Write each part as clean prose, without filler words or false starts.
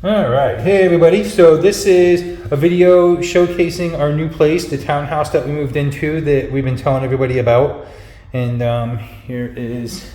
All right, hey everybody. So this is a video showcasing our new place, the townhouse that we moved into that we've been telling everybody about. And here is,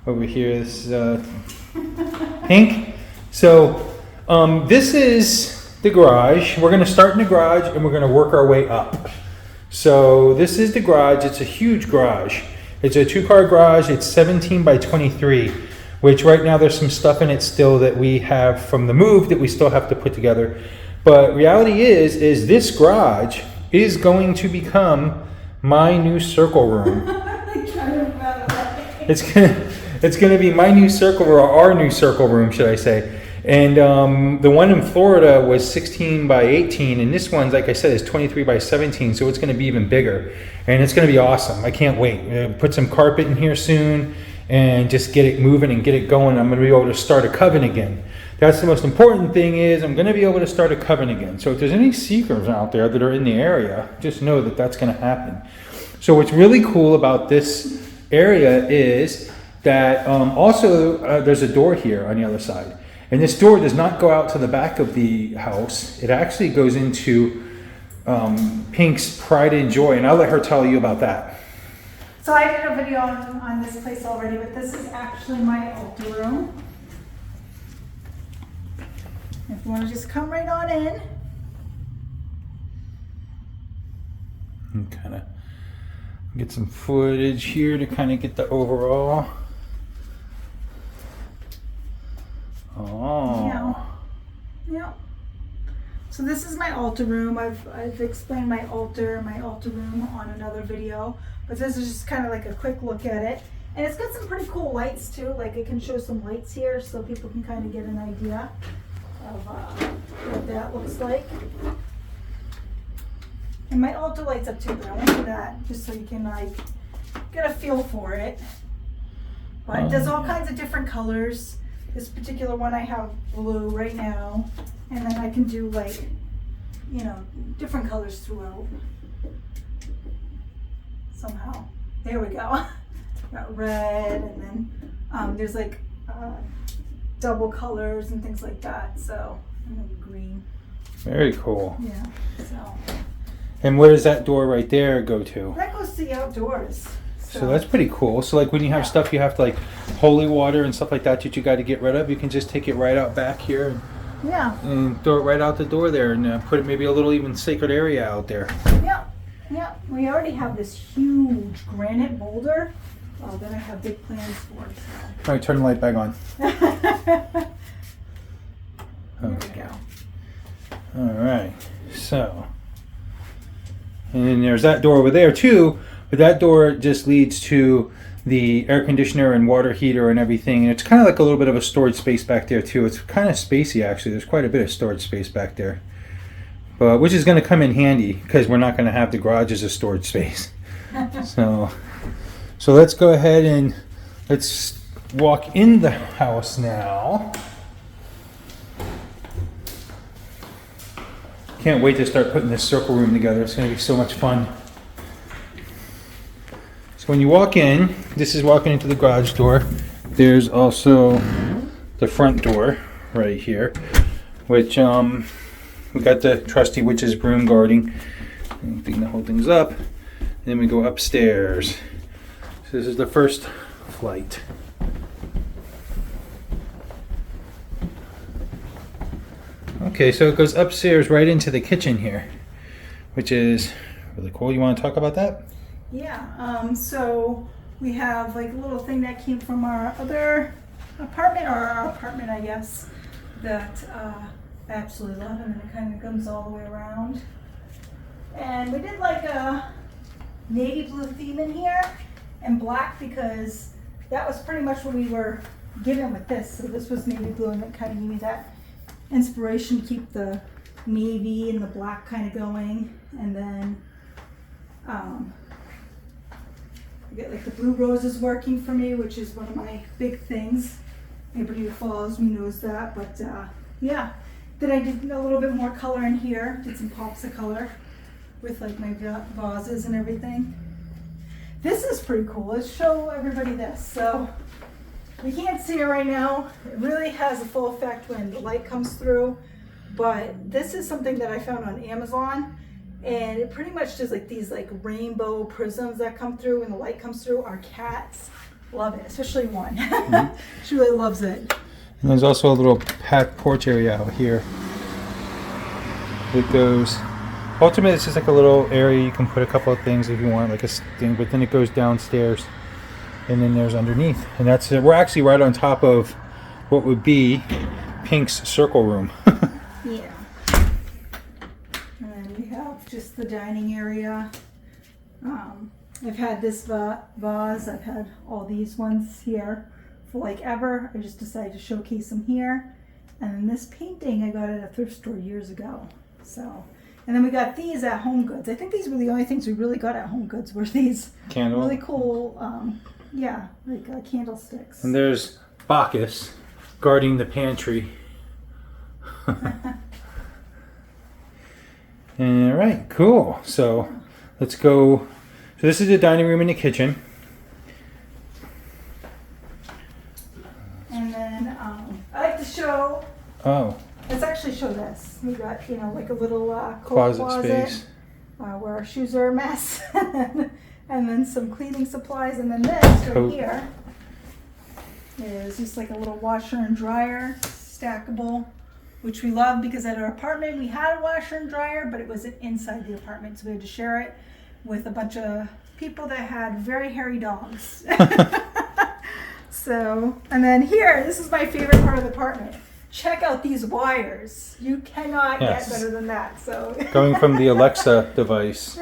over here, this pink. So this is the garage. We're gonna start in the garage and we're gonna work our way up. So this is the garage. It's a huge garage. It's a 2-car garage. It's 17 by 23. Which right now there's some stuff in it still that we have from the move that we still have to put together. But reality is this garage is going to become my new circle room. It's gonna be my new circle room, or our new circle room, should I say. And the one in Florida was 16 by 18, and this one's, like I said, is 23 by 17, so it's gonna be even bigger. And it's gonna be awesome. I can't wait. Put some carpet in here soon and just get it moving and get it going. I'm going to be able to start a coven again. That's the most important thing, is I'm going to be able to start a coven again. So if there's any seekers out there that are in the area, just know that that's going to happen. So what's really cool about this area is that there's a door here on the other side. And this door does not go out to the back of the house. It actually goes into Pink's pride and joy. And I'll let her tell you about that. So I did a video on this place already, but this is actually my altar room. If you want to just come right on in. And kind of get some footage here to kind of get the overall. Oh. Yeah. So this is my altar room. I've explained my altar room on another video, but this is just kind of like a quick look at it. And it's got some pretty cool lights too. Like it can show some lights here so people can kind of get an idea of what that looks like. And my altar lights up too, but I won't do that just so you can like get a feel for it. But it does all kinds of different colors. This particular one I have blue right now. And then I can do like, different colors throughout. Somehow. There we go. Got red, and then there's like double colors and things like that. So, and then green. Very cool. Yeah. So. And where does that door right there go to? That goes to the outdoors. So that's pretty cool. So like when you have stuff you have to like holy water and stuff like that you got to get rid of, you can just take it right out back here. And throw it right out the door there and put it maybe a little even sacred area out there. Yeah. We already have this huge granite boulder that I have big plans for. So. All right, turn the light back on. There we go. All right. So, and then there's that door over there too, but that door just leads to the air conditioner and water heater and everything, and it's kind of like a little bit of a storage space back there too. It's kind of spacey actually. There's quite a bit of storage space back there, but which is going to come in handy because we're not going to have the garage as a storage space. so let's go ahead and let's walk in the house now. Can't wait to start putting this circle room together. It's going to be so much fun. So when you walk in, this is walking into the garage door. There's also the front door right here, which we got the trusty witch's broom guarding. Thing to hold things up. Then we go upstairs. So this is the first flight. Okay, so it goes upstairs right into the kitchen here, which is really cool. You want to talk about that? Yeah, so we have like a little thing that came from our other apartment, or our apartment I guess, that I absolutely love, and it kind of comes all the way around. And we did like a navy blue theme in here and black because that was pretty much what we were given with this. So this was navy blue and it kind of gave me that inspiration to keep the navy and the black kind of going. And then I get like the blue roses working for me, which is one of my big things. Anybody who follows me knows that, but yeah. Then I did a little bit more color in here, did some pops of color with like my vases and everything. This is pretty cool. Let's show everybody this. So You can't see it right now. It really has a full effect when the light comes through. But this is something that I found on Amazon. And it pretty much does like these like rainbow prisms that come through when the light comes through. Our cats love it, especially one. Mm-hmm. She really loves it. And there's also a little porch area out here. It goes, ultimately it's just like a little area you can put a couple of things if you want, like a thing, but then it goes downstairs and then there's underneath. And that's it. We're actually right on top of what would be Pink's circle room. Yeah. And then we have just the dining area. I've had this vase, I've had all these ones here for like ever. I just decided to showcase them here. And then this painting I got at a thrift store years ago. So, and then we got these at Home Goods. I think these were the only things we really got at Home Goods were these Candle. really cool, candlesticks. And there's Bacchus guarding the pantry. All right, cool. So let's go. So this is the dining room and the kitchen. And then I like to show. Oh. Let's actually show this. We got, like a little closet space where our shoes are a mess, and then some cleaning supplies, and then this right here is just like a little washer and dryer, stackable, which we love because at our apartment we had a washer and dryer, but it wasn't inside the apartment, so we had to share it with a bunch of people that had very hairy dogs. So, and then here, this is my favorite part of the apartment. Check out these wires. You cannot get better than that. So going from the Alexa device.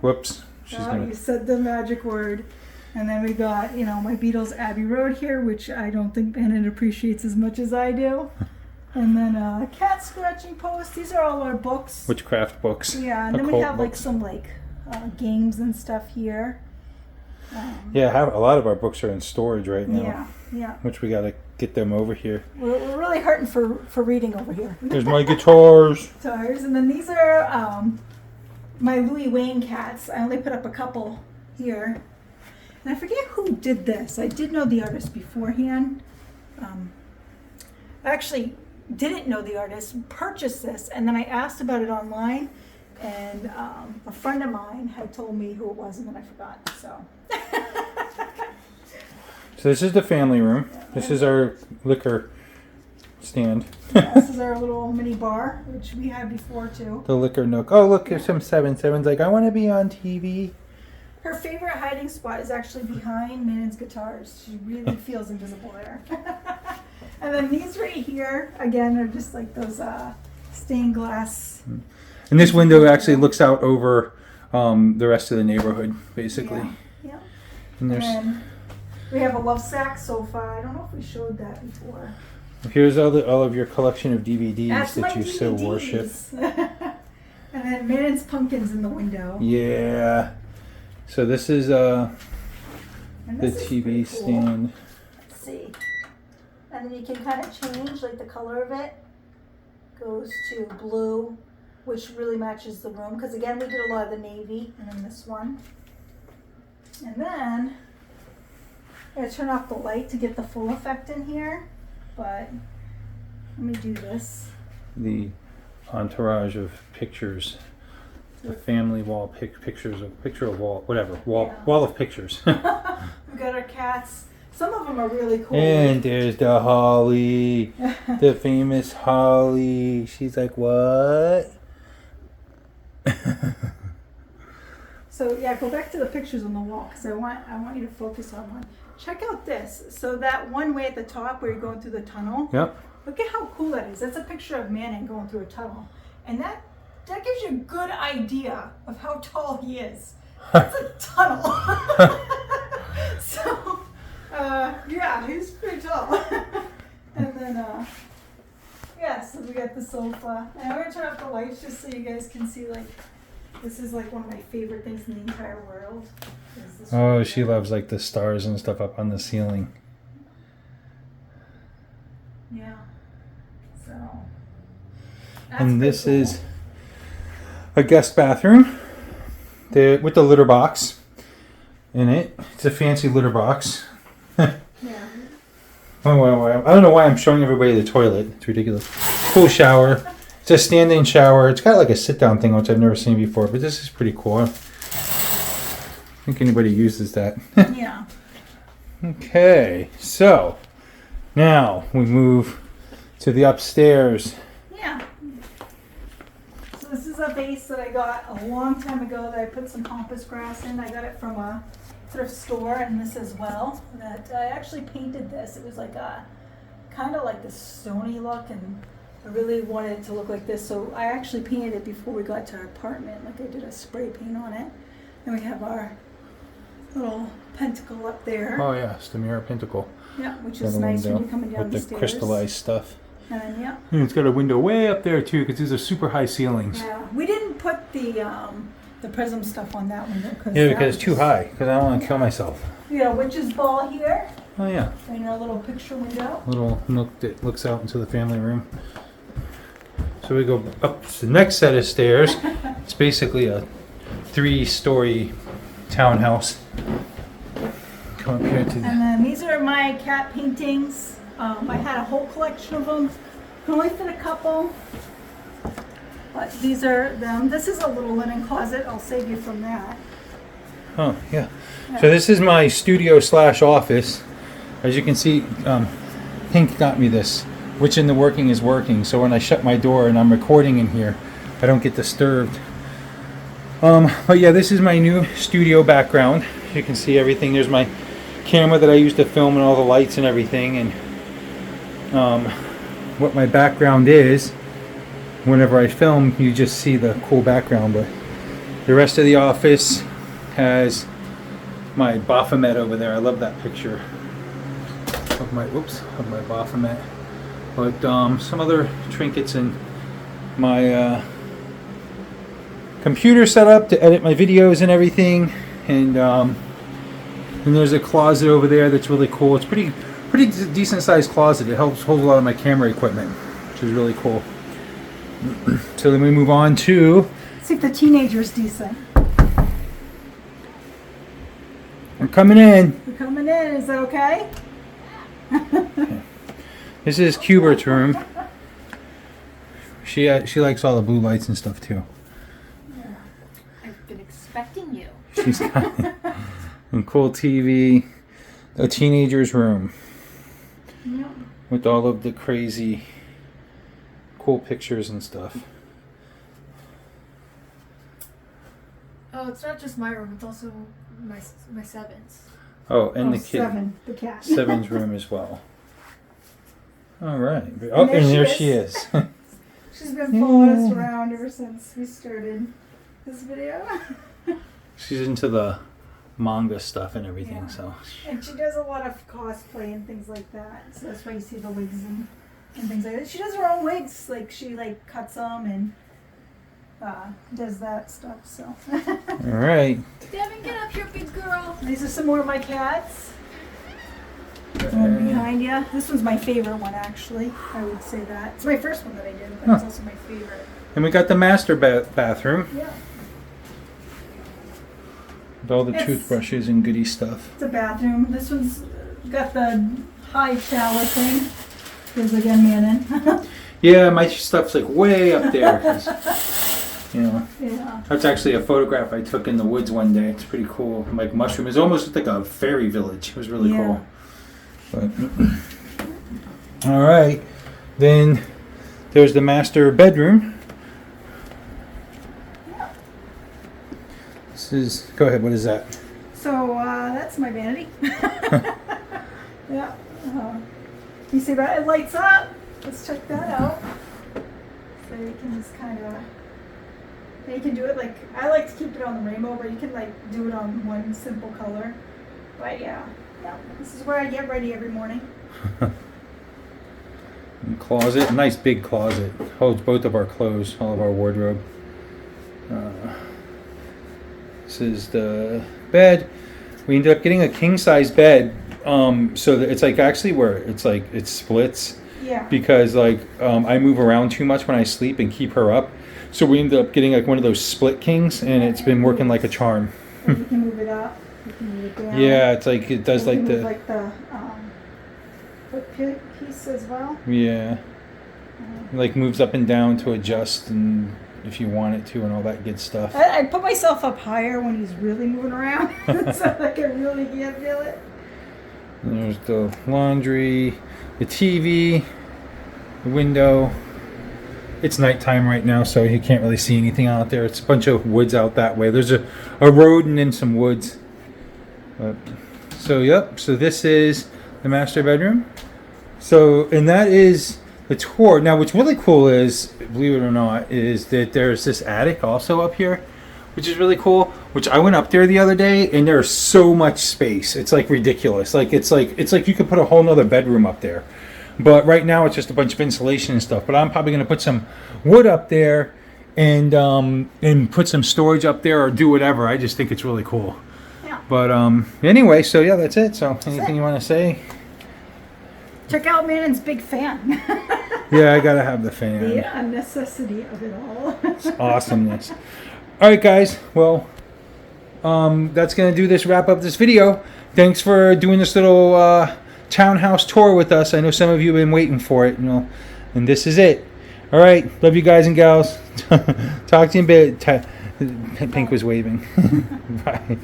Whoops. You said the magic word. And then we got, my Beatles Abbey Road here, which I don't think Mannun appreciates as much as I do. And then a cat scratching post. These are all our books. Witchcraft books. Yeah, and then we have like some games and stuff here. Yeah, a lot of our books are in storage right now. Yeah. Which we got to get them over here. We're really hurting for reading over here. There's my guitars. And then these are my Louis Wayne cats. I only put up a couple here. And I forget who did this. I did know the artist beforehand. I actually didn't know the artist, purchased this, and then I asked about it online, and a friend of mine had told me who it was, and then I forgot, so. So this is the family room. This is our liquor stand. This is our little mini bar, which we had before too. The liquor nook. Oh, look, there's some 7-7's like, I want to be on TV. Her favorite hiding spot is actually behind Mannun's guitars. She really feels invisible there. And then these right here, again, are just like those stained glass. And this window actually looks out over the rest of the neighborhood, basically. Yeah. And then we have a love sack sofa. I don't know if we showed that before. Here's all of your collection of DVDs That's that you DVDs. so worship. And then Mannun's pumpkins in the window. Yeah. So this is the TV cool. stand. Let's see. And then you can kind of change like the color of it. Goes to blue, which really matches the room. Because again, we did a lot of the navy. And then this one. And then I'm going to turn off the light to get the full effect in here. But let me do this. The entourage of pictures. The family wall pictures of wall of pictures. We got our cats. Some of them are really cool. And there's the Holly, the famous Holly. She's like, what? So yeah, go back to the pictures on the wall because I want you to focus on one. Check out this. So that one way at the top where you're going through the tunnel. Yep. Look at how cool that is. That's a picture of Mannun going through a tunnel, and that gives you a good idea of how tall he is. It's a tunnel. So, yeah, he's pretty tall. And then, so we got the sofa. And I'm going to turn off the lights just so you guys can see, like, this is like one of my favorite things in the entire world. Oh, she loves like the stars and stuff up on the ceiling. Yeah. So. And this is a guest bathroom with the litter box in it. It's a fancy litter box. Yeah. I don't know why I'm showing everybody the toilet. It's ridiculous. Cool shower. It's a stand-in shower. It's got like a sit-down thing, which I've never seen before, but this is pretty cool. I don't think anybody uses that. Yeah. Okay, so now we move to the upstairs. Yeah. So this is a vase that I got a long time ago that I put some pampas grass in. I got it from a thrift store, and this as well. That I actually painted this. It was like a kind of like this stony look, and I really wanted it to look like this. So I actually painted it before we got to our apartment. Like I did a spray paint on it. And we have our little pentacle up there. Oh yeah, it's the mirror pentacle. Yeah, which is nice when you're coming down with the the stairs. crystallized stuff. And then, yeah. And it's got a window way up there too, because these are super high ceilings. Yeah, we didn't put the prism stuff on that window Because it's too high. Because I don't want to kill myself. You know, witch's ball here Oh yeah, in our little picture window. little nook that looks out into the family room. So we go up to the next set of stairs. It's basically a 3-story townhouse. Come up here to the... And then these are my cat paintings. I had a whole collection of them. Can only fit a couple. But these are them. This is a little linen closet. I'll save you from that. Oh, yeah. So this is my studio / office. As you can see, Pink got me this, which in the working is working. So when I shut my door and I'm recording in here, I don't get disturbed. But yeah, this is my new studio background. You can see everything. There's my camera that I use to film and all the lights and everything. And what my background is, whenever I film, you just see the cool background. But the rest of the office has my Baphomet over there. I love that picture of my Baphomet. But some other trinkets and my computer set up to edit my videos and everything. And there's a closet over there that's really cool. It's pretty decent sized closet. It helps hold a lot of my camera equipment, which is really cool. So then we move on to... See if the teenager's decent. I'm coming in. You're coming in. Is that okay? This is Cubert's room. She likes all the blue lights and stuff too. I've been expecting you. She's got a cool TV. A teenager's room. Yep. With all of the crazy cool pictures and stuff. Oh, it's not just my room. It's also my Seven's. Oh, and the kid. Seven, the cat. Seven's room as well. All right. Oh, and there she is. She's been following us around ever since we started this video. She's into the manga stuff and everything, Yeah. so. And she does a lot of cosplay and things like that. So that's why you see the wigs and things like that. She does her own wigs. Like she cuts them and does that stuff. So. All right. Devin, get up here, big girl. These are some more of my cats. One behind you. This one's my favorite one, actually. I would say that. It's my first one that I did, but it's also my favorite. And we got the master bathroom. Yeah. With all the It's- toothbrushes and goody stuff. It's a bathroom. This one's got the high shower thing. Because again, Mannun. Yeah, my stuff's like way up there. 'Cause, you know, Yeah. that's actually a photograph I took in the woods one day. It's pretty cool. Like mushroom. It's almost like a fairy village. It was really Yeah. cool. But, all right. Then there's the master bedroom. This is. Go ahead. What is that? So that's my vanity. Yeah. You see that? It lights up. Let's check that out. So you can just kind of. You can do it like I like to keep it on the rainbow, but you can do it on one simple color. But yeah, this is where I get ready every morning. Closet, a nice big closet. Holds both of our clothes, all of our wardrobe. This is the bed. We ended up getting a king size bed, so that it's like actually where it splits Yeah. because I move around too much when I sleep and keep her up. So we ended up getting like one of those split kings, and it's been working like a charm. So you can move it up. You can move it down. Yeah, it's like it does You like can move, the. piece as well. Yeah. Like moves up and down to adjust and if you want it to and all that good stuff. I put myself up higher when he's really moving around so I can really can't feel it. And there's the laundry, the TV, the window. It's nighttime right now, so you can't really see anything out there. It's a bunch of woods out that way. There's a road and then some woods. So, yep. So this is the master bedroom. So, and that is the tour. Now, what's really cool is, believe it or not, is that there's this attic also up here, which is really cool. Which I went up there the other day, and there's so much space. It's like ridiculous. It's like you could put a whole nother bedroom up there. But right now it's just a bunch of insulation and stuff. But I'm probably going to put some wood up there and put some storage up there or do whatever. I just think it's really cool. Yeah. But anyway, so yeah, that's it. So anything you want to say? Check out Mannun's big fan. Yeah, I got to have the fan. The necessity of it all. It's awesomeness. All right, guys. Well, that's going to do this, wrap up this video. Thanks for doing this little townhouse tour with us. I know some of you have been waiting for it, and this is it. All right, love you guys and gals. Talk to you in a bit. Pink was waving. Bye.